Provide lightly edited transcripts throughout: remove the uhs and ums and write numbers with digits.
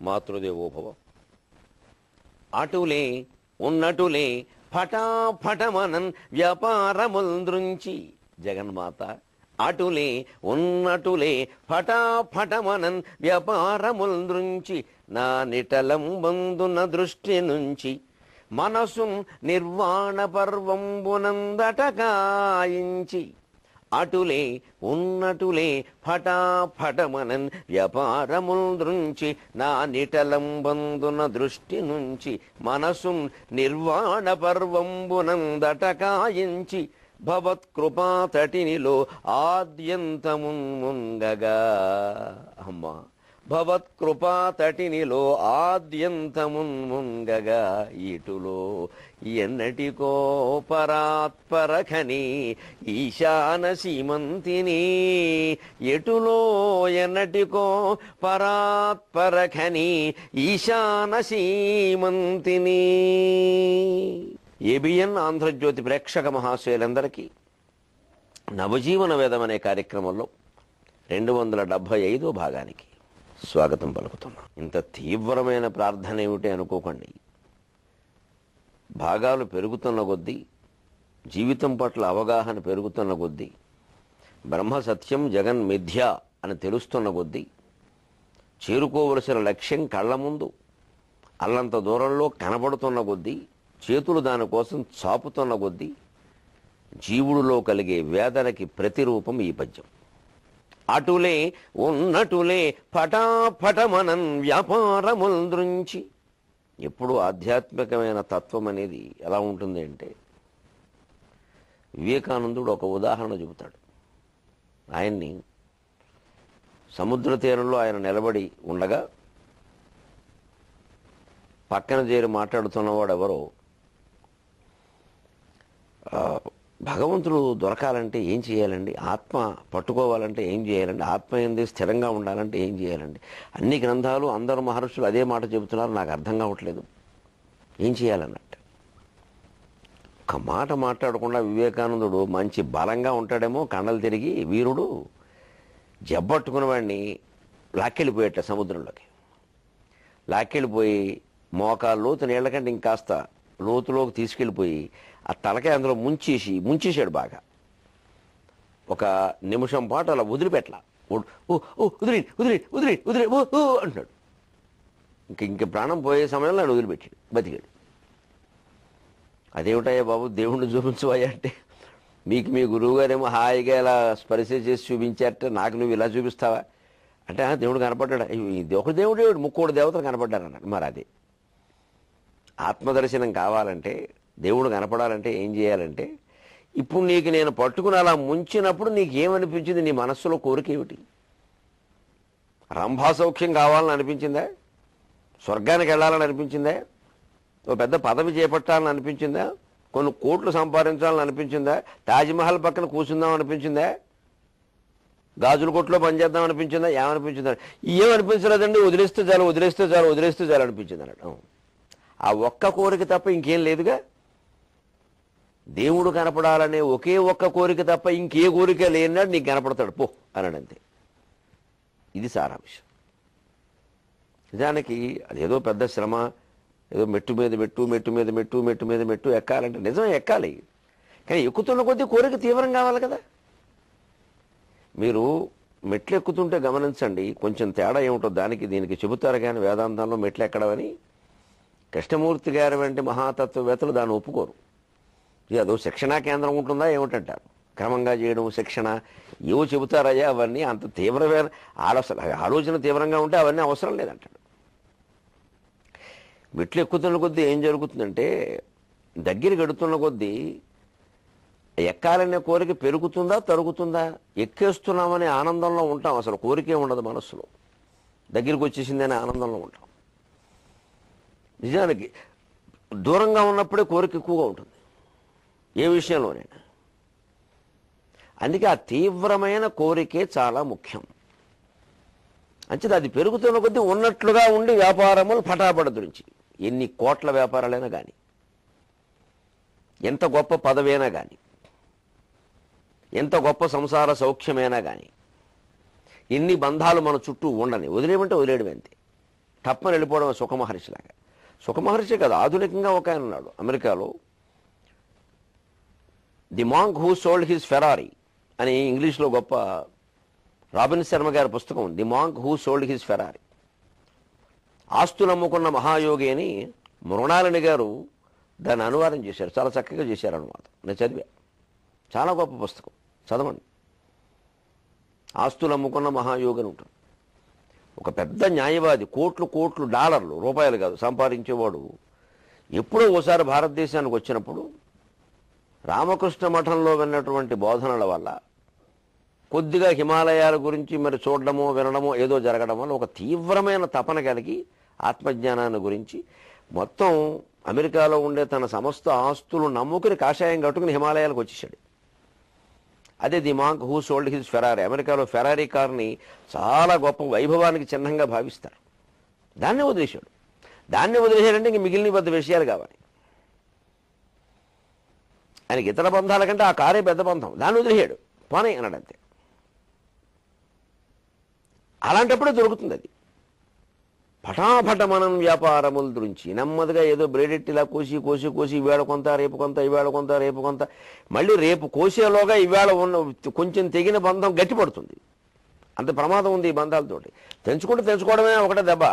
మాతృదేవోభవ. అటులే ఉన్నటులే ఫటాఫటమనన్ వ్యాపారముల్దృంచి జగన్మాత. అటులే ఉన్నటులే ఫటాఫటమనన్ వ్యాపారముల్దృంచి నా నిటలంబందున దృష్టి నుంచి మనసుం నిర్వాణ పర్వంబునందటకాయించి. అటులే ఉన్నటులే ఫటాఫటమనన్ వ్యాపారముల్దృంచి నా నిటలంబందున దృష్టి నుంచి మనసుం నిర్వాణ పర్వంబునందటకాయించి. భవత్కృపాతటినిలో ఆద్యంతమున్ముంగగా. అమ్మా భవత్కృపాతటినిలో ఆద్యంతమున్ముంగగా ఇటులో ఎన్నటికో పరాత్పరఖని ఈశాన సీమంతిని. ఎటులో ఎన్నటికో పరాత్పరఖని ఈశాన సీమంతిని. ఏబిఎన్ ఆంధ్రజ్యోతి ప్రేక్షక మహాశయులందరికీ నవజీవన వేదం అనే కార్యక్రమంలో 275వ భాగానికి స్వాగతం పలుకుతున్నాం. ఇంత తీవ్రమైన ప్రార్థన ఏమిటి అనుకోకండి. భాగాలు పెరుగుతున్న కొద్దీ, జీవితం పట్ల అవగాహన పెరుగుతున్న కొద్దీ, బ్రహ్మ సత్యం జగన్ మిథ్య అని తెలుస్తున్న కొద్దీ, చేరుకోవలసిన లక్ష్యం కళ్ళ ముందు అల్లంత దూరంలో కనబడుతున్న కొద్దీ, చేతులు దానికోసం చాపుతున్న కొద్దీ జీవుడిలో కలిగే వేదనకి ప్రతిరూపం ఈ పద్యం. అటులే ఉన్నటులే ఫటాఫటమనన్ వ్యాపారముల్దృంచి. ఎప్పుడు ఆధ్యాత్మికమైన తత్వం అనేది ఎలా ఉంటుంది అంటే, వివేకానందుడు ఒక ఉదాహరణ చెబుతాడు. ఆయన్ని సముద్ర తీరంలో ఆయన నిలబడి ఉండగా పక్కన చేరి మాట్లాడుతున్నవాడు ఎవరో, భగవంతుడు దొరకాలంటే ఏం చేయాలండి, ఆత్మ పట్టుకోవాలంటే ఏం చేయాలండి, ఆత్మ ఏంది స్థిరంగా ఉండాలంటే ఏం చేయాలండి, అన్ని గ్రంథాలు అందరు మహర్షులు అదే మాట చెబుతున్నారు, నాకు అర్థం కావట్లేదు, ఏం చేయాలన్నట్టు. ఒక మాట మాట్లాడకుండా వివేకానందుడు మంచి బలంగా ఉంటాడేమో, కండలు తిరిగి వీరుడు జబ్బట్టుకున్న వాడిని లాక్కెళ్ళిపోయేట సముద్రంలోకి. లాక్కెళ్ళిపోయి మోకాలు లోతు నీళ్ల కంటే ఇంకాస్త లోతులోకి తీసుకెళ్ళిపోయి ఆ తలకాయ అందులో ముంచేశాడు బాగా. ఒక నిమిషం పాటు అలా వదిలిపెట్టలా. వదిలి వదిలి వదిలి వదిలి అంటున్నాడు. ఇంక ప్రాణం పోయే సమయంలో ఆయన వదిలిపెట్టాడు, బతికాడు. అదేమిటయ్యా బాబు, దేవుణ్ణి చూపించవయ్యా అంటే, మీకు మీ గురువుగారేమో హాయిగా ఇలా స్పర్శ చేసి చూపించారట, నాకు నువ్వు ఇలా చూపిస్తావా అంటే, దేవుడు కనపడ్డాడు. ఒక దేవుడు ముక్కోడు దేవతలు కనపడ్డారు అన్నాడు. మరి అదే ఆత్మదర్శనం కావాలంటే, దేవుడు కనపడాలంటే ఏం చేయాలంటే, ఇప్పుడు నీకు నేను పట్టుకుని అలా ముంచినప్పుడు నీకేమనిపించింది, నీ మనస్సులో కోరిక ఏమిటి? రంభాసౌఖ్యం కావాలని అనిపించిందా? స్వర్గానికి వెళ్ళాలని అనిపించిందా? ఓ పెద్ద పదవి చేపట్టాలని అనిపించిందా? కొన్ని కోట్లు సంపాదించాలని అనిపించిందా? తాజ్మహల్ పక్కన కూర్చుందాం అనిపించిందా? గాజుల కొట్లో పనిచేద్దాం అనిపించిందా? ఏమనిపించిందా? ఏమనిపించలేదండి, వదిలేస్తే చాలు వదిలేస్తే చాలు వదిలేస్తే చాలు అనిపించింది అన్నట్టు. ఆ ఒక్క కోరిక తప్ప ఇంకేం లేదుగా. దేవుడు కనపడాలనే ఒకే ఒక్క కోరిక తప్ప ఇంకే కోరిక లేనాడు నీకు కనపడతాడు పో అన్నాడు, అంతే. ఇది సారాంశం. నిజానికి అదేదో పెద్ద శ్రమ, ఏదో మెట్టు మీద మెట్టు మెట్టు మీద మెట్టు మెట్టు మీద మెట్టు ఎక్కాలంటే నిజమే ఎక్కాలి, కానీ ఎక్కుతున్న కొద్దీ కోరిక తీవ్రం కావాలి కదా. మీరు మెట్లు ఎక్కుతుంటే గమనించండి, కొంచెం తేడా ఏమిటో దానికి దీనికి చెబుతారు కానీ వేదాంతంలో మెట్లు ఎక్కడమని. కృష్ణమూర్తి గారి వంటి మహాతత్వవేత్తలు దాన్ని ఒప్పుకోరు. ఇది అదో శిక్షణా కేంద్రం ఉంటుందా ఏమిటంటారు, క్రమంగా చేయడం శిక్షణ ఏవో చెబుతారయ్యా, అవన్నీ అంత తీవ్రమైన ఆలోచన తీవ్రంగా ఉంటే అవన్నీ అవసరం లేదంటాడు. మెట్లు ఎక్కుతున్న కొద్దీ ఏం జరుగుతుందంటే, దగ్గర గడుతున్న కొద్దీ ఎక్కాలనే కోరిక పెరుగుతుందా తరుగుతుందా? ఎక్కేస్తున్నామనే ఆనందంలో ఉంటాం, అసలు కోరికే ఉండదు మనస్సులో. దగ్గరికి వచ్చేసిందనే ఆనందంలో ఉంటాం. నిజానికి దూరంగా ఉన్నప్పుడే కోరిక ఎక్కువగా ఉంటుంది ఏ విషయంలోనైనా. అందుకే ఆ తీవ్రమైన కోరికే చాలా ముఖ్యం. అంచేది అది పెరుగుతున్న కొద్దీ ఉన్నట్లుగా ఉండి వ్యాపారములు పటాపడదురించి ఎన్ని కోట్ల వ్యాపారాలైనా కానీ, ఎంత గొప్ప పదవైనా కానీ, ఎంత గొప్ప సంసార సౌఖ్యమైనా కానీ, ఎన్ని బంధాలు మన చుట్టూ ఉండని వదిలేయమంటే వదిలేయడం అంతే. టప్పని వెళ్ళిపోవడం సుఖమహర్షిలాగా. సుఖమహర్షి కాదు, ఆధునికంగా ఒక ఆయన ఉన్నాడు అమెరికాలో, the monk who sold his Ferrari అని ఇంగ్లీష్లో గొప్ప రాబిన్ శర్మ గారి పుస్తకం, the monk who sold his Ferrari. ఆస్తులు అమ్ముకున్న మహాయోగి అని మృణాలిని గారు దాన్ని అనువాదం చేశారు, చాలా చక్కగా చేశారు అనువాదం. నేను చదివా, చాలా గొప్ప పుస్తకం, చదవండి. ఆస్తులు అమ్ముకున్న మహాయోగి అని ఉంటుంది. ఒక పెద్ద న్యాయవాది, కోట్లు కోట్లు డాలర్లు, రూపాయలు కాదు, సంపాదించేవాడు ఎప్పుడో ఓసారి భారతదేశానికి వచ్చినప్పుడు రామకృష్ణ మఠంలో విన్నటువంటి బోధనల వల్ల కొద్దిగా హిమాలయాల గురించి మరి చూడడమో వినడమో ఏదో జరగడం వల్ల ఒక తీవ్రమైన తపన కలిగి ఆత్మజ్ఞానాన్ని గురించి మొత్తం అమెరికాలో ఉండే తన సమస్త ఆస్తులు నమ్ముకుని కాషాయం కట్టుకుని హిమాలయాలకు వచ్చేసాడు. అదే the monk who sold his Ferrari. అమెరికాలో ఫెరారీ కార్ని చాలా గొప్ప వైభవానికి చిహ్నంగా భావిస్తారు. దాన్నే వదిలేశాడు. దాన్ని వదిలేశాడంటే ఇంక మిగిలిన పెద్ద విషయాలు కావాలి ఆయనకి. ఇతర బంధాల కంటే ఆ కారే పెద్ద బంధం. దాన్ని వదిలేశాడు, పోనీ అన్నాడు అంతే. అలాంటప్పుడే దొరుకుతుంది అది. పటాపటమనం వ్యాపారముల గురించి నెమ్మదిగా ఏదో బ్రేడెట్టిలా కోసి కోసి కోసి ఇవాళ కొంత రేపు కొంత, ఇవాళ కొంత రేపు కొంత, మళ్ళీ రేపు కోసేలోగా ఇవాళ ఉన్న కొంచెం తెగిన బంధం గట్టిపడుతుంది. అంత ప్రమాదం ఉంది ఈ బంధాలతోటి. తెంచుకోవడమే ఒకటే దెబ్బ.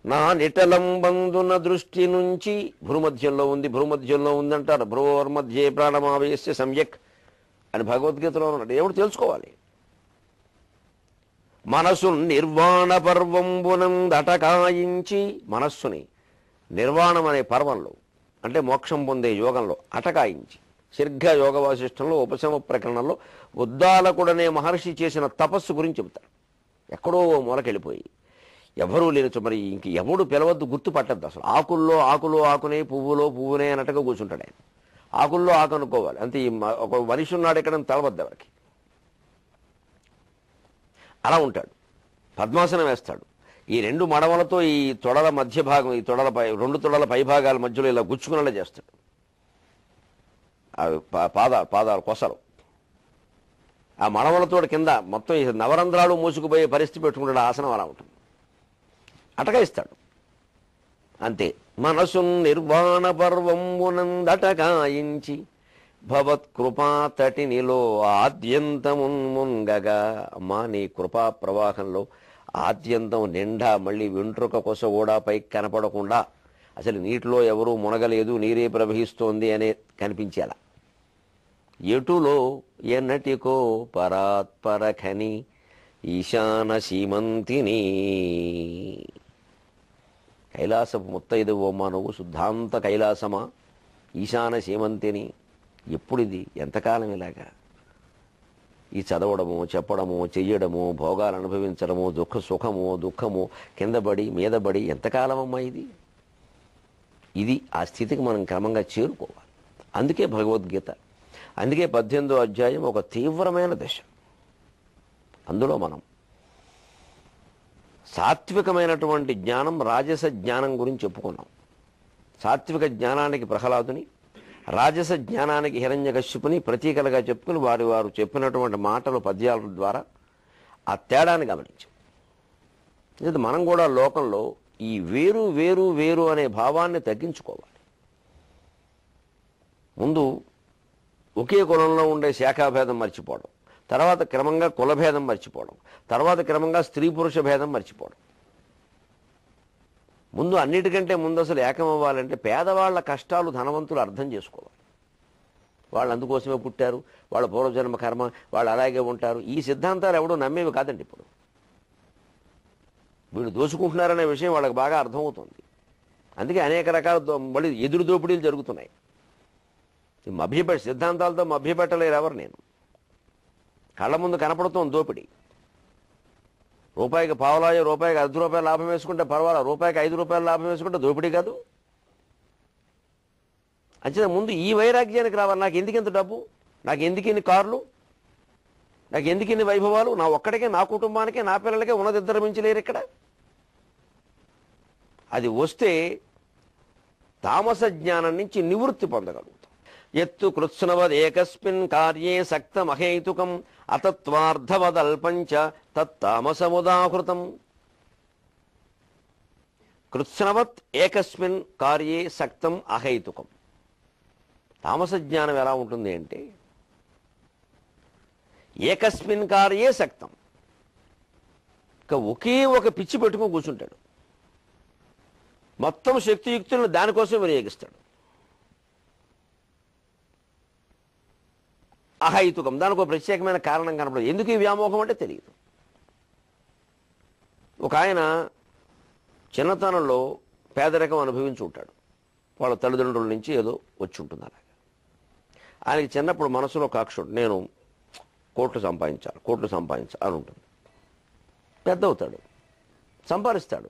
నా నిటలంబందున దృష్టి నుంచి భూమధ్యంలో ఉంది, భూమధ్యంలో ఉందంటారు. భ్రువర్మధ్యే ప్రాణమావేశ్య సమ్యక్ అని భగవద్గీతలో ఉన్నాడు. ఎవడు తెలుసుకోవాలి. మనసు నిర్వాణ పర్వంబునందటకాయించి, మనస్సుని నిర్వాణం అనే పర్వంలో అంటే మోక్షం పొందే యోగంలో అటకాయించి, శీర్ఘ యోగ వాసిష్టంలో ఉపశమ ప్రకరణంలో ఉద్దాలకుడనే మహర్షి చేసిన తపస్సు గురించి చెబుతారు. ఎక్కడో మూలకెళ్ళిపోయి ఎవరూ లేని, మరి ఇంక ఎవడు పిలవద్దు, గుర్తుపట్టద్దు అసలు. ఆకుల్లో ఆకునే, పువ్వులో పువ్వునే అన్నట్టుగా కూర్చుంటాడు ఆయన. ఆకుల్లో ఆకు అనుకోవాలి అంతే. ఒక మనిషి ఉన్నాడు ఇక్కడ తెలవద్దు ఎవరికి. అలా ఉంటాడు. పద్మాసనం వేస్తాడు. ఈ రెండు మడమలతో ఈ తొడల మధ్య భాగం, ఈ రెండు తొడల పై భాగాల మధ్యలో ఇలా గుచ్చుకునేలా చేస్తాడు. పాదాలు కొసలు ఆ మడమలతో కింద మొత్తం ఈ నవరంధ్రాలు మూసుకుపోయే పరిస్థితి పెట్టుకుంటాడు. ఆసనం అలా ఉంటుంది. అటకాయిస్తాడు అంతే. మనసు నిర్వాణ పర్వంబునందటకాయించి భవత్కృపాతటినిలో ఆద్యంతమున్ముంగగా. అమ్మా నీ కృపా ప్రవాహంలో ఆద్యంతం నిండా, మళ్ళీ వెంట్రుక కొస కూడా పైకి కనపడకుండా, అసలు నీటిలో ఎవరూ మునగలేదు, నీరే ప్రవహిస్తోంది అనే కనిపించేలా. ఎటులో ఎన్నటికో పరాత్పరఖని ఈశాన సీమంతిని. కైలాసపు ముత్తైదువమ్మ నువ్వు, శుద్ధాంత కైలాసమా, ఈశాన సీమంతిని. ఎప్పుడిది, ఎంతకాలం ఇలాగా ఈ చదవడము, చెప్పడము, చెయ్యడము, భోగాలు అనుభవించడము, దుఃఖము కిందబడి మీదబడి ఎంతకాలమమ్మా ఇది. ఇది ఆ స్థితికి మనం క్రమంగా చేరుకోవాలి. అందుకే భగవద్గీత, అందుకే 18వ అధ్యాయం ఒక తీవ్రమైన దశ. అందులో మనం సాత్వికమైనటువంటి జ్ఞానం, రాజస జ్ఞానం గురించి చెప్పుకున్నాం. సాత్విక జ్ఞానానికి ప్రహ్లాదుని, రాజస జ్ఞానానికి హిరణ్యకశ్యపుని ప్రతీకలుగా చెప్పుకుని వారు చెప్పినటువంటి మాటలు, పద్యాల ద్వారా ఆ తేడాన్ని గమనించాం. ఇది మనం కూడా లోకంలో ఈ వేరు వేరు వేరు అనే భావాన్ని తగ్గించుకోవాలి. ముందు ఒకే కులంలో ఉండే శాఖాభేదం మర్చిపోవడం, తర్వాత క్రమంగా కులభేదం మర్చిపోవడం, తర్వాత క్రమంగా స్త్రీ పురుష భేదం మర్చిపోవడం. ముందు అన్నిటికంటే ముందు అసలు ఏకమవ్వాలంటే పేదవాళ్ల కష్టాలు ధనవంతులు అర్థం చేసుకోవాలి. వాళ్ళు అందుకోసమే పుట్టారు, వాళ్ళ పూర్వజన్మ కర్మ, వాళ్ళు అలాగే ఉంటారు. ఈ సిద్ధాంతాలు ఎవడో నమ్మేవి కాదండి. ఇప్పుడు వీళ్ళు దోచుకుంటున్నారనే విషయం వాళ్ళకి బాగా అర్థమవుతుంది. అందుకే అనేక రకాల మళ్ళీ ఎదురు దోపిడీలు జరుగుతున్నాయి. సిద్ధాంతాలతో మభ్యపెట్టలేరు ఎవరు. నేను కళ్ళ ముందు కనపడుతోంది దోపిడీ. రూపాయికి పావలాయో, రూపాయికి ₹10 లాభం వేసుకుంటే పర్వాలేదు, రూపాయికి ₹5 లాభం వేసుకుంటే దోపిడీ కాదు. అంచేత ముందు ఈ వైరాగ్యానికి రావాలి. నాకు ఎందుకు ఇంత డబ్బు, నాకు ఎందుకు ఇన్ని కార్లు, నాకు ఎందుకు ఇన్ని వైభవాలు, నా ఒక్కడికే, నా కుటుంబానికే, నా పిల్లలకే ఉన్నది, ఇద్దరు మించి లేరు ఇక్కడ. అది వస్తే తామస జ్ఞానం నుంచి నివృత్తి పొందగలుగుతాం. ఎత్తు కృత్స్నవదేకస్మిన్ కార్యే సక్తమహేతుకం అతత్వార్థవదల్పంచ తత్తామసముదాహృతం. కృత్స్నవత్ ఏకస్మిన్ కార్యే సక్తం అహైతుకం. తామస జ్ఞానం ఎలా ఉంటుంది అంటే ఏకస్మిన్ కార్యే సక్తం, ఇక ఒకే ఒక పిచ్చి పెట్టుకుని కూర్చుంటాడు, మొత్తం శక్తియుక్తులను దానికోసం వినియోగిస్తాడు. అహైతుకం, దానికి ఒక ప్రత్యేకమైన కారణం కనపడదు. ఎందుకు ఈ వ్యామోహం అంటే తెలియదు. ఒక ఆయన చిన్నతనంలో పేదరికం అనుభవించి ఉంటాడు, వాళ్ళ తల్లిదండ్రుల నుంచి ఏదో వచ్చి ఉంటుంది. అలాగే ఆయనకి చిన్నప్పుడు మనసులో కాక్ష ఉంటుంది, నేను కోట్లు సంపాదించాలి అని ఉంటుంది. పెద్ద అవుతాడు, సంపాదిస్తాడు.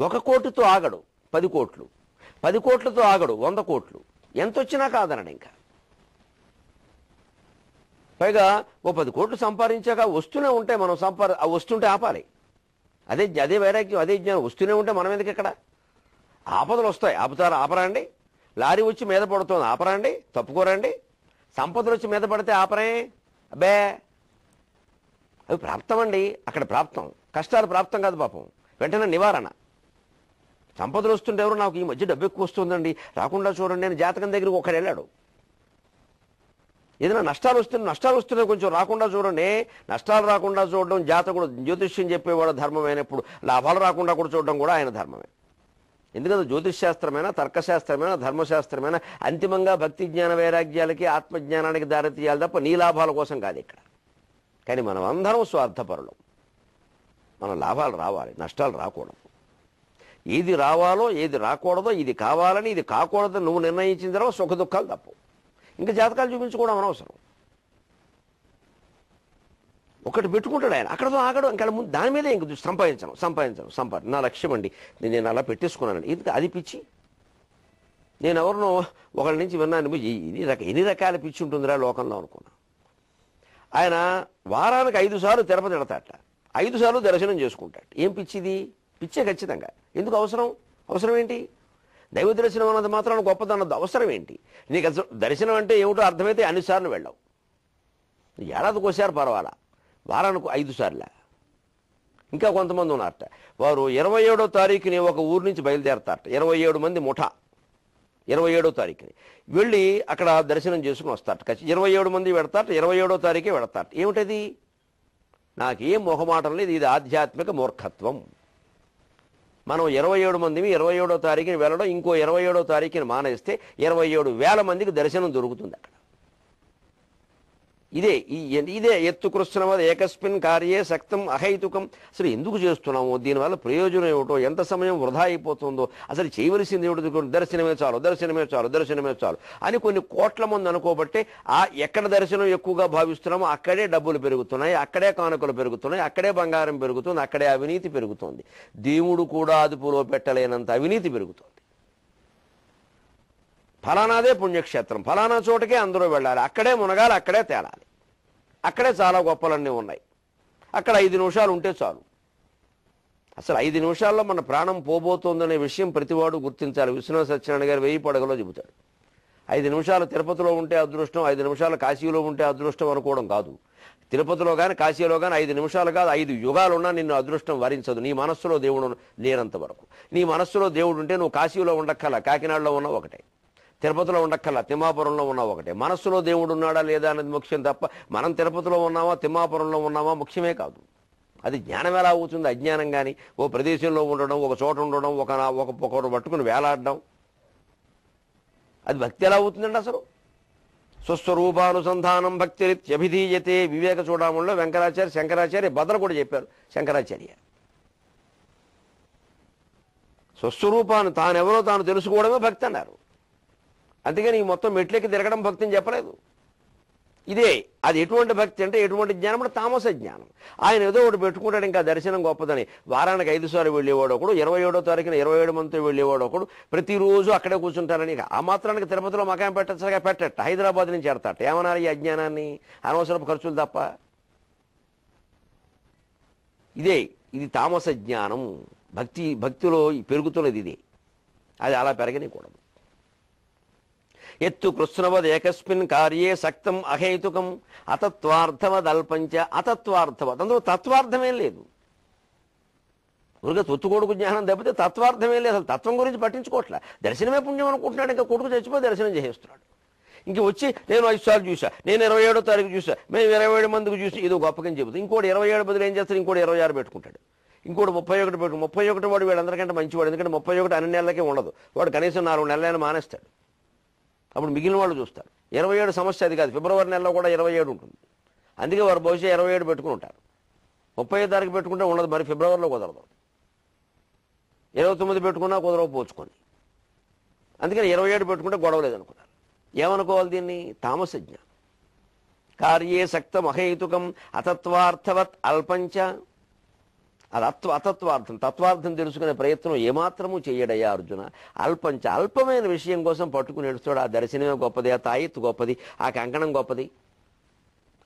1 కోటితో ఆగడు, 10 కోట్లు, 10 కోట్లతో ఆగడు, 100 కోట్లు, ఎంత వచ్చినా కాదనడు. ఇంకా పైగా ఓ 10 కోట్లు సంపాదించాక వస్తూనే ఉంటే మనం వస్తుంటే ఆపాలి. అదే వైరాగ్యం, అదే జ్ఞానం. వస్తూనే ఉంటే మనం ఎందుకు ఇక్కడ? ఆపదలు వస్తాయి, ఆపరా అండి? లారీ వచ్చి మీద పడుతుంది, ఆపరా అండి? తప్పుకోరండి? సంపదలు వచ్చి మీద పడితే ఆపరే? అబ్బే, అవి ప్రాప్తం అండి. అక్కడ ప్రాప్తం, కష్టాలు ప్రాప్తం కాదు పాపం, వెంటనే నివారణ. సంపదలు వస్తుంటే ఎవరు నాకు ఈ మధ్య డబ్బు ఎక్కువ వస్తుందండి రాకుండా చూడండి అని జాతకం దగ్గరికి ఒకడు వెళ్ళాడు. ఏదైనా నష్టాలు వస్తున్నాయి కొంచెం రాకుండా చూడండి. నష్టాలు రాకుండా చూడడం జాతకుడు జ్యోతిష్యం చెప్పేవాడు ధర్మమైనప్పుడు లాభాలు రాకుండా కూడా చూడడం కూడా ఆయన ధర్మమే. ఎందుకంటే జ్యోతిష్శాస్త్రమైన, తర్కశాస్త్రమైన, ధర్మశాస్త్రమైన అంతిమంగా భక్తి జ్ఞాన వైరాగ్యాలకి ఆత్మజ్ఞానానికి దారితీయాలి తప్ప నీ లాభాల కోసం కాదు ఇక్కడ. కానీ మనం అందరం స్వార్థపరులం. మన లాభాలు రావాలి, నష్టాలు రాకూడదు. ఏది రావాలో ఏది రాకూడదో, ఇది కావాలని ఇది కాకూడదని నువ్వు నిర్ణయించిన తర్వాత సుఖ దుఃఖాలు తప్పు. ఇంకా జాతకాలు చూపించుకోవడం అనవసరం. ఒకటి పెట్టుకుంటాడు ఆయన, అక్కడతో ఆగడు. ఇంకా ముందు దాని మీదే ఇంక సంపాదించను. నా లక్ష్యం అండి, నేను అలా పెట్టేసుకున్నానండి. ఇది అది పిచ్చి. నేను ఎవరినో ఒకళ్ళ నుంచి విన్నాను, ఎన్ని రకాల పిచ్చి ఉంటుందిరా లోకంలో అనుకున్నా. ఆయన వారానికి 5 సార్లు తిరుపతి వెళతాట, 5 సార్లు దర్శనం చేసుకుంటాడు. ఏం పిచ్చిది? పిచ్చే ఖచ్చితంగా. ఎందుకు అవసరం ఏంటి? దైవ దర్శనం అన్నది మాత్రం గొప్పదన్నది అవసరం ఏంటి? నీకు అసలు దర్శనం అంటే ఏమిటో అర్థమైతే అన్నిసార్లు వెళ్ళావు. ఏడాదికి ఒకసారి పర్వాలా, వారానికి 5 సార్లు. ఇంకా కొంతమంది ఉన్నారట, వారు 27వ తారీఖుని ఒక ఊరు నుంచి బయలుదేరతారట. 27 మంది ముఠా 27వ తారీఖుని వెళ్ళి అక్కడ దర్శనం చేసుకుని వస్తారట. 27 మంది పెడతారట, 27వ తారీఖే పెడతారట. ఏమిటది? నాకేం మొహమాటం లేదు, ఇది ఆధ్యాత్మిక మూర్ఖత్వం. మనం 27 మందిని 27వ తారీఖుని వెళ్ళడం, ఇంకో 27వ తారీఖుని మానేస్తే 27,000 మందికి దర్శనం దొరుకుతుంది అక్కడ. ఇదే ఎత్తు కృష్ణవద్ ఏకస్మిన్ కార్యే సక్తం అహైతుకం. అసలు ఎందుకు చేస్తున్నామో, దీనివల్ల ప్రయోజనం ఏమిటో, ఎంత సమయం వృధా అయిపోతుందో, అసలు చేయవలసింది ఏమిటో, దర్శనమే చాలు అని కొన్ని కోట్ల మంది అనుకోబట్టే ఎక్కడ దర్శనం ఎక్కువగా భావిస్తున్నామో అక్కడే డబ్బులు పెరుగుతున్నాయి, అక్కడే కానుకలు పెరుగుతున్నాయి, అక్కడే బంగారం పెరుగుతుంది, అక్కడే అవినీతి పెరుగుతోంది. దేవుడు కూడా అదుపులో పెట్టలేనంత అవినీతి పెరుగుతోంది. ఫలానాదే పుణ్యక్షేత్రం, ఫలానా చోటకే అందరూ వెళ్ళాలి, అక్కడే మునగాలి, అక్కడే తేలాలి, అక్కడే చాలా గొప్పలన్నీ ఉన్నాయి, అక్కడ 5 నిమిషాలు ఉంటే చాలు. అసలు 5 నిమిషాల్లో మన ప్రాణం పోబోతోందనే విషయం ప్రతివాడు గుర్తించాలి. విశ్వనాథ సత్యనారాయణ గారు 1000 పడగలో చెబుతాడు. 5 నిమిషాలు తిరుపతిలో ఉంటే అదృష్టం, 5 నిమిషాలు కాశీలో ఉంటే అదృష్టం అనుకోవడం కాదు. తిరుపతిలో కానీ కాశీలో కానీ 5 నిమిషాలు కాదు, 5 యుగాలున్నా నిన్ను అదృష్టం వరించదు. నీ మనస్సులో దేవుడు లేనంత వరకు. నీ మనస్సులో దేవుడు ఉంటే నువ్వు కాశీలో ఉండక్కల, కాకినాడలో ఉన్న ఒకటే, తిరుపతిలో ఉండక్కల్లా, తిమ్మాపురంలో ఉన్నా ఒకటే. మనస్సులో దేవుడు ఉన్నాడా లేదా అనేది ముఖ్యం తప్ప మనం తిరుపతిలో ఉన్నామా తిమ్మాపురంలో ఉన్నామా ముఖ్యమే కాదు. అది జ్ఞానం ఎలా అవుతుంది? అజ్ఞానం. కానీ ఓ ప్రదేశంలో ఉండడం, ఒక చోట ఉండడం, ఒకరు పట్టుకుని వేలాడడం, అది భక్తి ఎలా అవుతుందండి? అసలు స్వస్వరూపానుసంధానం భక్తిరిత్యభిధీయతే. వివేక చూడముల్లో వెంకటాచార్య, శంకరాచార్య బదులు కూడా చెప్పారు. శంకరాచార్య స్వస్వరూపాన్ని తానెవరో తాను తెలుసుకోవడమే భక్తి అన్నారు. అందుకని ఈ మొత్తం మెట్లెక్కి తిరగడం భక్తి అని చెప్పలేదు. అది ఎటువంటి భక్తి అంటే, ఎటువంటి జ్ఞానం అంటే తామస జ్ఞానం. ఆయన ఏదో ఒకటి పెట్టుకుంటాడు, ఇంకా దర్శనం గొప్పదని. వారానికి 5 సార్లు వెళ్ళేవాడు ఒకడు, 27వ తారీఖున 27 మందితో వెళ్ళేవాడు ఒకడు, ప్రతిరోజు అక్కడే కూర్చుంటారని. ఆ మాత్రానికి తిరుపతిలో మకాం పెట్టట్ట, హైదరాబాద్ నుంచి ఎడతాట. ఏమన్నారు ఈ అజ్ఞానాన్ని? అనవసరపు ఖర్చులు తప్ప. ఇది తామస జ్ఞానం. భక్తిలో పెరుగుతున్నది ఇది. అది అలా పెరగనికూడదు. ఎత్తు కృష్ణవద్ ఏకస్మిన్ కార్యే సక్తం అహేతుకం అతత్వార్థవదల్పంచ. అతత్వార్థవద్, అందులో తత్వార్థమేం లేదు. ఊరికే తొత్తు కొడుకు జ్ఞానం తప్పితే తత్వార్థమే లేదు, అసలు తత్వం గురించి పట్టించుకోవట్లే. దర్శనమే పుణ్యం అనుకుంటున్నాడు, ఇంకా కొడుకు చచ్చిపోయి దర్శనం చేసేస్తున్నాడు. ఇంక వచ్చి నేను 5 సార్లు చూసా, నేను 27వ తారీఖు చూసా, మేము 27 మందికి చూసి ఏదో గొప్పకని చెబుతాం. ఇంకోటి 27 బదులు ఏం చేస్తాడు, ఇంకోటి 26 పెట్టుకుంటాడు, ఇంకోటి 31 పెట్టుకుంటాడు. 31 వాడు వీళ్ళందరికంటే మంచివాడు, ఎందుకంటే 31 అన్ని నెలలకే ఉండదు, వాడు కనీసం 4 నెలలైనా మానేస్తాడు. అప్పుడు మిగిలిన వాళ్ళు చూస్తారు. 27 సమస్య అది కాదు, ఫిబ్రవరి నెలలో కూడా 27 ఉంటుంది. అందుకే వారు బహుశా 27 పెట్టుకుని ఉంటారు. 30 తారీఖు పెట్టుకుంటే ఉండదు, మరి ఫిబ్రవరిలో కుదరదు. 29 పెట్టుకున్నా కుదరకపోచుకొని, అందుకని 27 పెట్టుకుంటే గొడవ లేదనుకున్నారు. ఏమనుకోవాలి దీన్ని? తామసజ్ఞ. కార్యే సక్తం అహేతుకం అతత్వార్థవత్ అల్పంచ. అది అతత్వార్థం, తత్వార్థం తెలుసుకునే ప్రయత్నం ఏమాత్రము చేయడయ్యా అర్జున. అల్పంచ, అల్పమైన విషయం కోసం పట్టుకుని ఎడుస్తాడు. ఆ దర్శనమే గొప్పది, ఆ తాయెత్తు గొప్పది, ఆ కంకణం గొప్పది,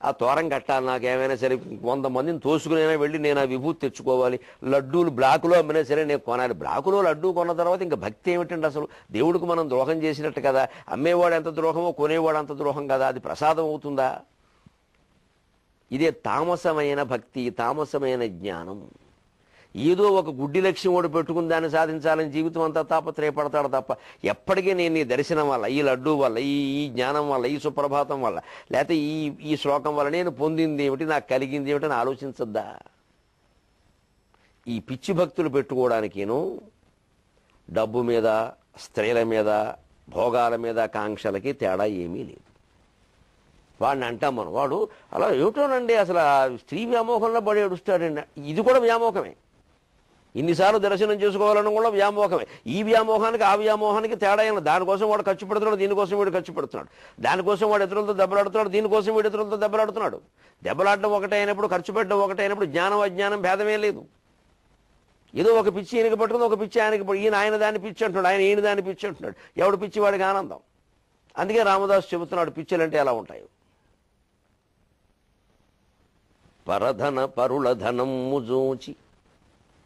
ఆ తోరం కట్టాలి, నాకేమైనా సరే 100 మందిని తోసుకునైనా వెళ్ళి నేను ఆ విభూతి తెచ్చుకోవాలి, లడ్డూలు బ్లాకులో అమ్మినా సరే నేను కొనాలి. బ్లాకులో లడ్డూ కొన్న తర్వాత ఇంకా భక్తి ఏమిటండి? అసలు దేవుడికి మనం ద్రోహం చేసినట్టు కదా. అమ్మేవాడు ఎంత ద్రోహమో కొనేవాడు అంత ద్రోహం కదా. అది ప్రసాదం అవుతుందా? ఇదే తామసమైన భక్తి, తామసమైన జ్ఞానం. ఏదో ఒక గుడ్డి లక్ష్యం కూడా పెట్టుకుని దాన్ని సాధించాలని జీవితం అంతా తాపత్రయపడతాడు తప్ప ఎప్పటికీ నేను ఈ దర్శనం వల్ల, ఈ లడ్డూ వల్ల, ఈ జ్ఞానం వల్ల, ఈ సుప్రభాతం వల్ల, లేకపోతే ఈ శ్లోకం వల్ల నేను పొందింది ఏమిటి, నాకు కలిగింది ఏమిటి అని ఆలోచించద్దా? ఈ పిచ్చి భక్తులు పెట్టుకోవడానికేను డబ్బు మీద, స్త్రీల మీద, భోగాల మీద కాంక్షలకి తేడా ఏమీ లేదు. వాడిని అంటాం మనం, వాడు అలా ఏమిటోనండి అసలు స్త్రీ వ్యామోహంలో పడి ఏడుస్తాడండి. ఇది కూడా వ్యామోహమే. ఇన్నిసార్లు దర్శనం చేసుకోవాలని కూడా వ్యామోహమే. ఈ వ్యామోహానికి ఆ వ్యామోహానికి తేడా అయిన. దానికోసం వాడు ఖర్చు పెడుతున్నాడు, దీనికోసం వీడు ఖర్చు పెడుతున్నాడు. దానికోసం వాడు ఇతరులతో దెబ్బలాడుతున్నాడు, దీనికోసం వీడు ఇతరులతో దెబ్బలాడుతున్నాడు. దెబ్బలాడడం ఒకటే అయినప్పుడు, ఖర్చు పెట్టడం ఒకటే అయినప్పుడు జ్ఞానం అజ్ఞానం భేదమే లేదు. ఏదో ఒక పిచ్చి ఈయనకి పట్టుకుంది, ఒక పిచ్చి ఆయనకి, ఈయన ఆయన దాన్ని పిచ్చి అంటున్నాడు, ఆయన ఈయన దాన్ని పిచ్చి అంటున్నాడు. ఎవడు పిచ్చి వాడికి ఆనందం. అందుకే రామదాసు చెబుతున్నాడు పిచ్చులంటే ఎలా ఉంటాయో. పరధన పరుల ధనము జూచి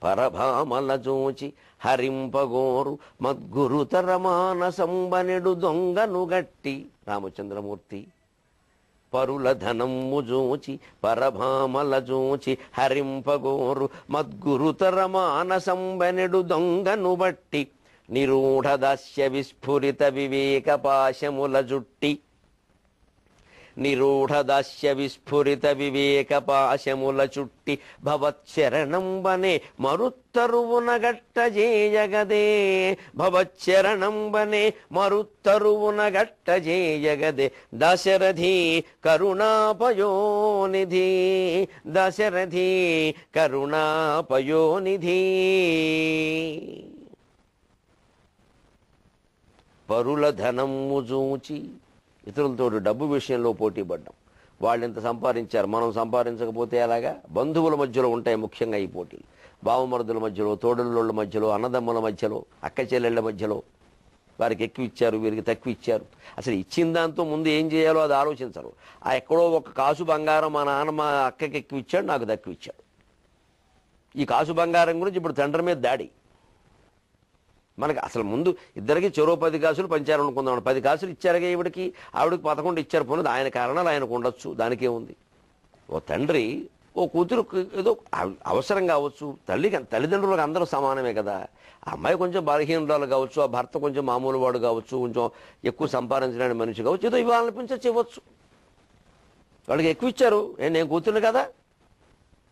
పరభామల జూచి హరింపగోరు మద్గురుతర మానసంబనెడు దొంగను గట్టి. రామచంద్రమూర్తి. పరుల ధనము జూచి పరభామల జూచి హరింపగోరు మద్గురుతర మానసంబనెడు దొంగను బట్టి నిరూఢదాస్య విస్ఫురిత వివేక పాశముల జుట్టి. నిరూఢదాస్య విస్ఫురిత వివేక పాశముల చుట్టి భవచ్చరణంబనే మరుత్తరువున గట్ట జేయగదే. భవచ్చరణంబనే మరుత్తరువున గట్ట జేయగదే. దశరథి కరుణాపయోనిధి, దశరథి కరుణాపయోనిధి. పరుల ధనము జూచి, ఇతరులతో డబ్బు విషయంలో పోటీ పడ్డాం. వాళ్ళు ఎంత సంపాదించారు, మనం సంపాదించకపోతే ఎలాగా? బంధువుల మధ్యలో ఉంటాయి ముఖ్యంగా ఈ పోటీలు. బావమరుదుల మధ్యలో, తోడళ్ళ మధ్యలో, అన్నదమ్ముల మధ్యలో, అక్క చెల్లెళ్ళ మధ్యలో. వారికి ఎక్కువ ఇచ్చారు, వీరికి తక్కువ ఇచ్చారు. అసలు ఇచ్చిన దాంతో ముందు ఏం చేయాలో అది ఆలోచించరు. ఆ ఎక్కడో ఒక కాసు బంగారం మా నాన్న మా అక్కకి ఎక్కువ ఇచ్చాడు, నాకు తక్కువ ఇచ్చాడు. ఈ కాసు బంగారం గురించి ఇప్పుడు తండ్రి మీద దాడి. మనకి అసలు ముందు ఇద్దరికి చెరో 10 కాసులు పంచారనుకుందాం. 10 కాసులు ఇచ్చారుగా ఈవిడికి, ఆవిడకి 11 ఇచ్చారు. పోనీ ఆయన కారణాలు ఆయనకు ఉండొచ్చు, దానికే ఉంది. ఓ తండ్రి ఓ కూతురు ఏదో అవసరం కావచ్చు. తల్లిదండ్రులకు అందరూ సమానమే కదా. ఆ అమ్మాయి కొంచెం బలహీనరాలు కావచ్చు, ఆ భర్త కొంచెం మామూలు వాడు కావచ్చు, కొంచెం ఎక్కువ సంపాదించడానికి మనిషి కావచ్చు, ఏదో ఇవ్వాలనిపించచ్చు, ఇవ్వచ్చు. వాళ్ళకి ఎక్కువ ఇచ్చారు, నేను కూతురుని కదా,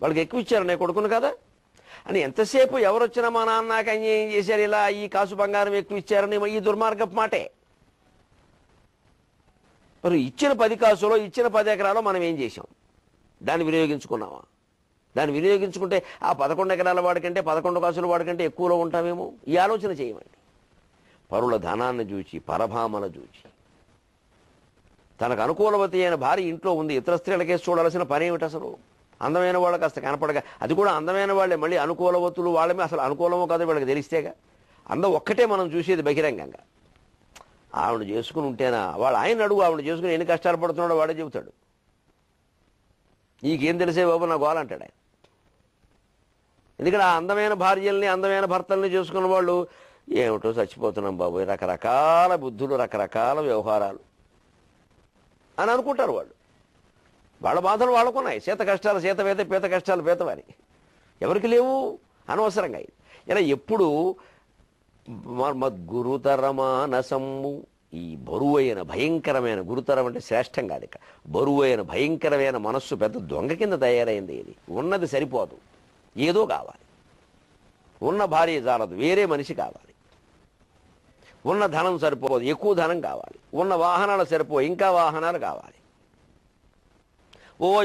వాళ్ళకి ఎక్కువ ఇచ్చారు, నేను కొడుకును కదా అని ఎంతసేపు ఎవరు వచ్చినా మా నాన్న నాకు అన్యాయం చేశారు, ఇలా ఈ కాసు బంగారం ఎక్కువ ఇచ్చారని ఈ దుర్మార్గపు మాటే. మరి ఇచ్చిన 10 కాసులో, ఇచ్చిన 10 ఎకరాలో మనం ఏం చేసాం? దాన్ని వినియోగించుకున్నామా? దాన్ని వినియోగించుకుంటే ఆ 11 ఎకరాల వాడికంటే 11 కాసుల వాడికంటే ఎక్కువలో ఉంటామేమో. ఈ ఆలోచన చేయమండి. పరుల ధనాన్ని చూచి, పరభామల చూచి, తనకు అనుకూలవతి అయిన భార్య ఇంట్లో ఉంది, ఇతర స్త్రీలకేసి చూడాల్సిన పని ఏమిటి అసలు? అందమైన వాళ్ళకి కాస్త కనపడగా, అది కూడా అందమైన వాళ్ళే, మళ్ళీ అనుకూలవతులు వాళ్ళమే. అసలు అనుకూలమో కాదో వీళ్ళకి తెలిస్తేగా. అందం ఒక్కటే మనం చూసేది బహిరంగంగా. ఆవిడ చేసుకుని ఉంటేనా? వాళ్ళు ఆయన అడుగు, ఆవిడ చేసుకుని ఎన్ని కష్టాలు పడుతున్నాడో వాడే చెబుతాడు. నీకేం తెలిసే బాబు నా గోలంటాడు ఆయన. ఎందుకంటే ఆ అందమైన భార్యల్ని, అందమైన భర్తల్ని చేసుకున్న వాళ్ళు ఏమిటో చచ్చిపోతున్నాం బాబు, రకరకాల బుద్ధులు, రకరకాల వ్యవహారాలు అని అనుకుంటారు వాళ్ళు. వాళ్ళ బాధలు వాళ్ళకున్నాయి. శీత కష్టాలు శీతవేత, పీత కష్టాలు పీతవారి. ఎవరికి లేవు అనవసరంగా. ఇలా ఎప్పుడు గురుతరమానసమ్ము, ఈ బరువైన భయంకరమైన, గురుతరం అంటే శ్రేష్టం కాదు, ఇక బరువైన భయంకరమైన మనస్సు పెద్ద దొంగ కింద తయారైంది. ఇది ఉన్నది సరిపోదు, ఏదో కావాలి. ఉన్న భార్య చాలదు, వేరే మనిషి కావాలి. ఉన్న ధనం సరిపోదు, ఎక్కువ ధనం కావాలి. ఉన్న వాహనాలు సరిపో, ఇంకా వాహనాలు కావాలి.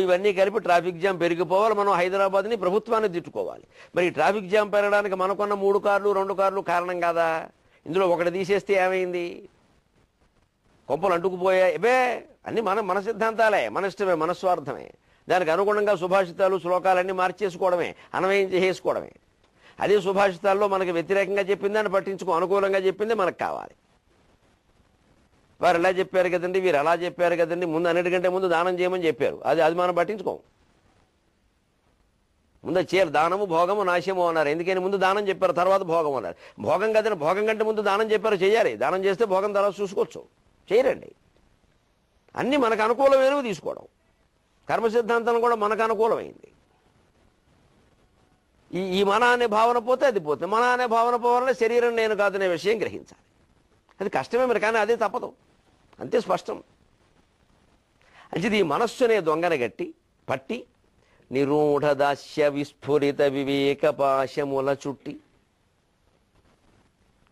ఇవన్నీ కలిపి ట్రాఫిక్ జామ్ పెరిగిపోవాలి. మనం హైదరాబాద్ని ప్రభుత్వాన్ని తిట్టుకోవాలి. మరి ఈ ట్రాఫిక్ జామ్ పెరగడానికి మనకున్న 3 కార్లు 2 కార్లు కారణం కాదా? ఇందులో ఒకటి తీసేస్తే ఏమైంది? కొంపలు అంటుకుపోయాయి. అన్నీ మన సిద్ధాంతాలే, మన ఇష్టమే, మన స్వార్థమే. దానికి అనుగుణంగా సుభాషితాలు శ్లోకాలన్నీ మార్చేసుకోవడమే, అన్వయం చేసేసుకోవడమే. అదే సుభాషితాల్లో మనకి వ్యతిరేకంగా చెప్పిందని పట్టించుకో, అనుకూలంగా చెప్పింది మనకు కావాలి. వారు ఎలా చెప్పారు కదండి, వీరు అలా చెప్పారు కదండి, ముందు అన్నిటికంటే ముందు దానం చేయమని చెప్పారు. అది మనం పట్టించుకోం. ముందు దానము భోగము నాశము అన్నారు. ఎందుకని ముందు దానం చెప్పారు, తర్వాత భోగం అన్నారు. భోగం కదండి, భోగం కంటే ముందు దానం చెప్పారు, చేయాలి. దానం చేస్తే భోగం తర్వాత చూసుకోవచ్చు. చేయరండి. అన్నీ మనకు అనుకూలమైనవి తీసుకోవడం. కర్మ సిద్ధాంతం కూడా మనకు అనుకూలమైంది. ఈ మన అనే భావన పోతే అది పోతే, మన అనే భావన పోవాలంటే శరీరం నేను కాదనే విషయం గ్రహించాలి. అది కష్టమే మరి, కానీ అదే తప్పదు, అంతే స్పష్టం. అంటే ఈ మనస్సు అనే దొంగన పట్టి నిరూఢదాస్య విస్ఫురిత వివేక పాశముల చుట్టి,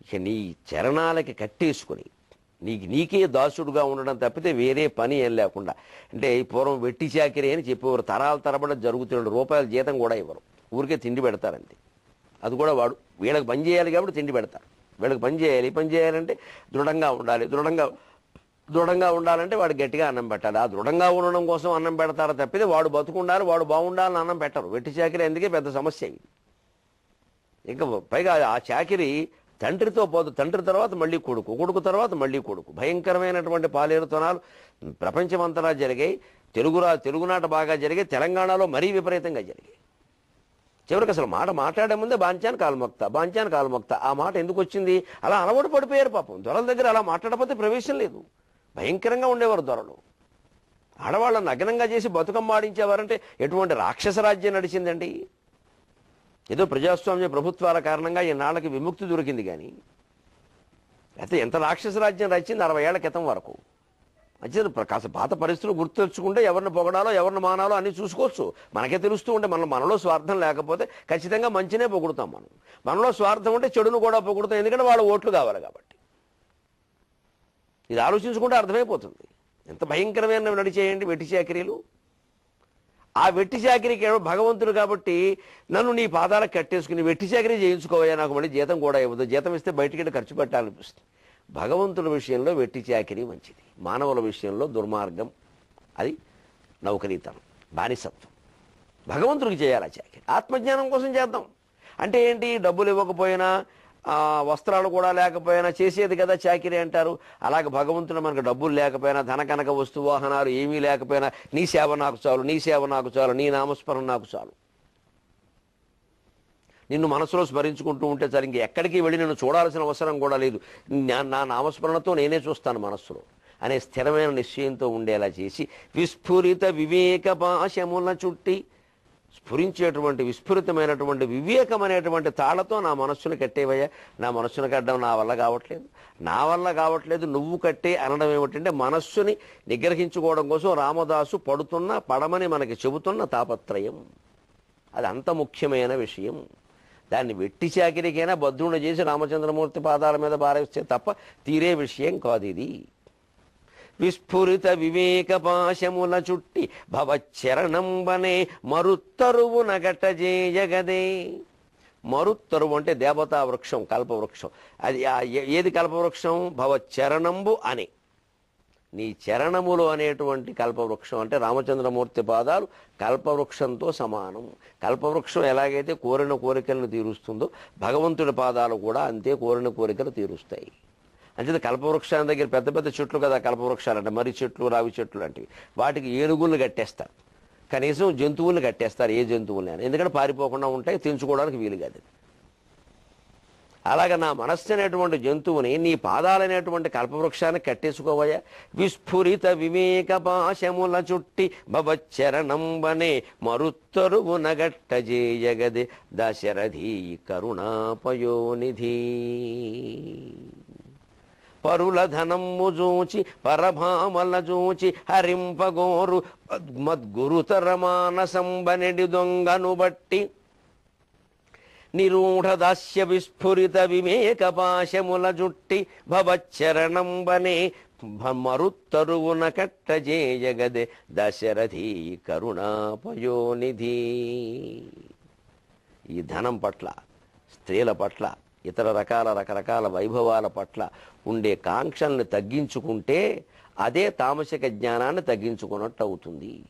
ఇక నీ చరణాలకి కట్టేసుకుని నీకే దాసుడుగా ఉండడం తప్పితే వేరే పని ఏం లేకుండా. అంటే ఈ పూర్వం వెట్టి చాకిరి అని చెప్పేవారు. తరాల తరబడి జరుగుతున్న రూపాయల జీతం కూడా ఇవ్వరు, ఊరికే తిండి పెడతారంతే. అది కూడా వాడు వీళ్ళకి పని చేయాలి కాబట్టి తిండి పెడతారు. వీళ్ళకి పని చేయాలంటే దృఢంగా ఉండాలి. దృఢంగా ఉండాలంటే వాడు గట్టిగా అన్నం పెట్టాలి. ఆ దృఢంగా ఉండడం కోసం అన్నం పెడతారు తప్పితే వాడు బతుకుండాలి, వాడు బాగుండాలని అన్నం పెట్టరు. వెట్టి చాకిరి అందుకే పెద్ద సమస్య ఇది. ఇంకా పైగా ఆ చాకిరి తండ్రితో పోదు, తండ్రి తర్వాత మళ్ళీ కొడుకు, కొడుకు తర్వాత మళ్ళీ కొడుకు. భయంకరమైనటువంటి పాలేరుతనాలు ప్రపంచమంతటా జరిగాయి. తెలుగునాట బాగా జరిగాయి, తెలంగాణలో మరీ విపరీతంగా జరిగాయి. చివరికి అసలు మాట్లాడే ముందే బాంచాను కాలుమొక్త. ఆ మాట ఎందుకు వచ్చింది? అలా అలవాటు పడిపోయారు పాపం. దొరల దగ్గర అలా మాట్లాడకపోతే ప్రవేశం లేదు. భయంకరంగా ఉండేవారు దొరలు. ఆడవాళ్ళని నగ్నంగా చేసి బతుకమ్మ ఆడించేవారంటే ఎటువంటి రాక్షస రాజ్యం నడిచిందండి. ఏదో ప్రజాస్వామ్య ప్రభుత్వాల కారణంగా ఈ నాళ్ళకి విముక్తి దొరికింది, కానీ అయితే ఎంత రాక్షస రాజ్యం రచింది 60 ఏళ్ల క్రితం వరకు. అంటే కాస్త పాత పరిస్థితులు గుర్తు తెచ్చుకుంటే ఎవరిని పొగడాలో ఎవరిని మానాలో అన్నీ చూసుకోవచ్చు. మనకే తెలుస్తూ ఉంటే మనలో స్వార్థం లేకపోతే ఖచ్చితంగా మంచినే పొగుడుతాం. మనలో స్వార్థం ఉంటే చెడును కూడా పొగుడుతాం, ఎందుకంటే వాళ్ళ ఓట్లు కావాలి కాబట్టి. ఇది ఆలోచించుకుంటే అర్థమైపోతుంది ఎంత భయంకరమైన నడిచేయండి వెట్టి చాకిరీలు. ఆ వెట్టి చాకిరీకి భగవంతుడు కాబట్టి నన్ను నీ పాదాలకు కట్టేసుకుని వెట్టి చాకిరీ చేయించుకోవయ్యా, నాకు మళ్ళీ జీతం కూడా ఇవ్వదు, జీతం ఇస్తే బయటికి ఖర్చు పెట్టాలనిపిస్తుంది. భగవంతుల విషయంలో వెట్టి చాకిరీ మంచిది, మానవుల విషయంలో దుర్మార్గం, అది నౌకరీతనం, బానిసత్వం. భగవంతుడికి చేయాలి ఆ చాకిరీ, ఆత్మజ్ఞానం కోసం చేద్దాం. అంటే ఏంటి? డబ్బులు ఇవ్వకపోయినా వస్త్రాలు కూడా లేకపోయినా చేసేది కదా చాకిరీ అంటారు. అలాగే భగవంతుడు మనకు డబ్బులు లేకపోయినా, ధన కనక వస్తు వాహనాలు ఏమీ లేకపోయినా, నీ సేవ నాకు చాలు, నీ నామస్మరణ నాకు చాలు, నిన్ను మనసులో స్మరించుకుంటూ ఉంటే సరే, ఇంక ఎక్కడికి వెళ్ళి నిన్ను చూడాల్సిన అవసరం కూడా లేదు, నా నామస్మరణతో నేనే చూస్తాను మనస్సులో అనే స్థిరమైన నిశ్చయంతో ఉండేలా చేసి విస్ఫురిత వివేక పాశముల చుట్టి, స్ఫురించేటువంటి విస్ఫురితమైనటువంటి వివేకం అనేటువంటి తాళతో నా మనస్సును కట్టేవయ్యా. నా మనస్సును కట్టడం నా వల్ల కావట్లేదు, నువ్వు కట్టే అనడం ఏమిటంటే మనస్సుని నిగ్రహించుకోవడం కోసం రామదాసు పడమని మనకి చెబుతున్న తాపత్రయం. అది అంత ముఖ్యమైన విషయం. దాన్ని వెట్టి చాకిరికైనా భద్రుని చేసి రామచంద్రమూర్తి పాదాల మీద పారేస్తే తప్ప తీరే విషయం కాదు ఇది. విస్ఫురిత వివేక పాశముల చుట్టి భవచ్చరణంబనే మరుత్తరువు నగటజేయగదే. మరుత్తరువు అంటే దేవతా వృక్షం, కల్పవృక్షం. అది ఏది కల్పవృక్షం? భవచ్చరణంబు అని, నీ చరణములు అనేటువంటి కల్పవృక్షం అంటే రామచంద్రమూర్తి పాదాలు కల్పవృక్షంతో సమానం. కల్పవృక్షం ఎలాగైతే కోరిన కోరికలను తీరుస్తుందో భగవంతుడి పాదాలు కూడా అంతే కోరిన కోరికలు తీరుస్తాయి. అంచేత కల్పవృక్షాల దగ్గర పెద్ద పెద్ద చెట్లు కదా కల్పవృక్షాలు అంటే, మర్రి చెట్లు, రావి చెట్లు లాంటివి. వాటికి ఏనుగులను కట్టేస్తారు, కనీసం జంతువులను కట్టేస్తారు, ఏ జంతువులని, ఎందుకంటే పారిపోకుండా ఉంటాయి, తెంచుకోవడానికి వీలు కాదు. అలాగే నా మనస్సు అనేటువంటి జంతువుని నీ పాదాలనేటువంటి కల్పవృక్షాన్ని కట్టేసుకోవయ్యా. విస్ఫురిత వివేక పాశముల చుట్టి భవచ్చరణంబనే మరుత్తరువు నగట్ట జేయగదే దశరథీ కరుణాపయోనిధి. పరుల ధనమ్ము జూచి పరభామల జూచి హరింపగోరు మద్గురుతర మానసంబనెడి దొంగను బట్టి నిరూఢ దాస్య విస్ఫురిత వివేక పాశముల జుట్టి భవచ్చరణంబనే మరుత్తరువున కట్టజేయగదే దశరథీ కరుణాపయోనిధి. ఈ ధనం పట్ల, స్త్రీల పట్ల, ఇతర రకరకాల వైభవాల పట్ల ఉండే కాంక్షల్ని తగ్గించుకుంటే అదే తామసిక జ్ఞానాన్ని తగ్గించుకున్నట్టు అవుతుంది.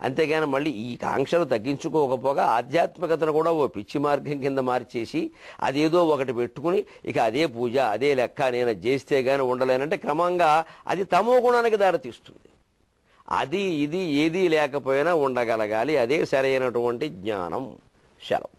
అంతేగాని మళ్ళీ ఈ కాంక్షలు తగ్గించుకోకపోగా ఆధ్యాత్మికతను కూడా ఓ పిచ్చి మార్గం కింద మార్చేసి అదేదో ఒకటి పెట్టుకుని ఇక అదే పూజ అదే లెక్క నేను చేస్తే గాని ఉండలేనంటే క్రమంగా అది తమో గుణానికి దారితీస్తుంది. అది ఇది ఏదీ లేకపోయినా ఉండగలగాలి. అదే సరైనటువంటి జ్ఞానం. సెలవు.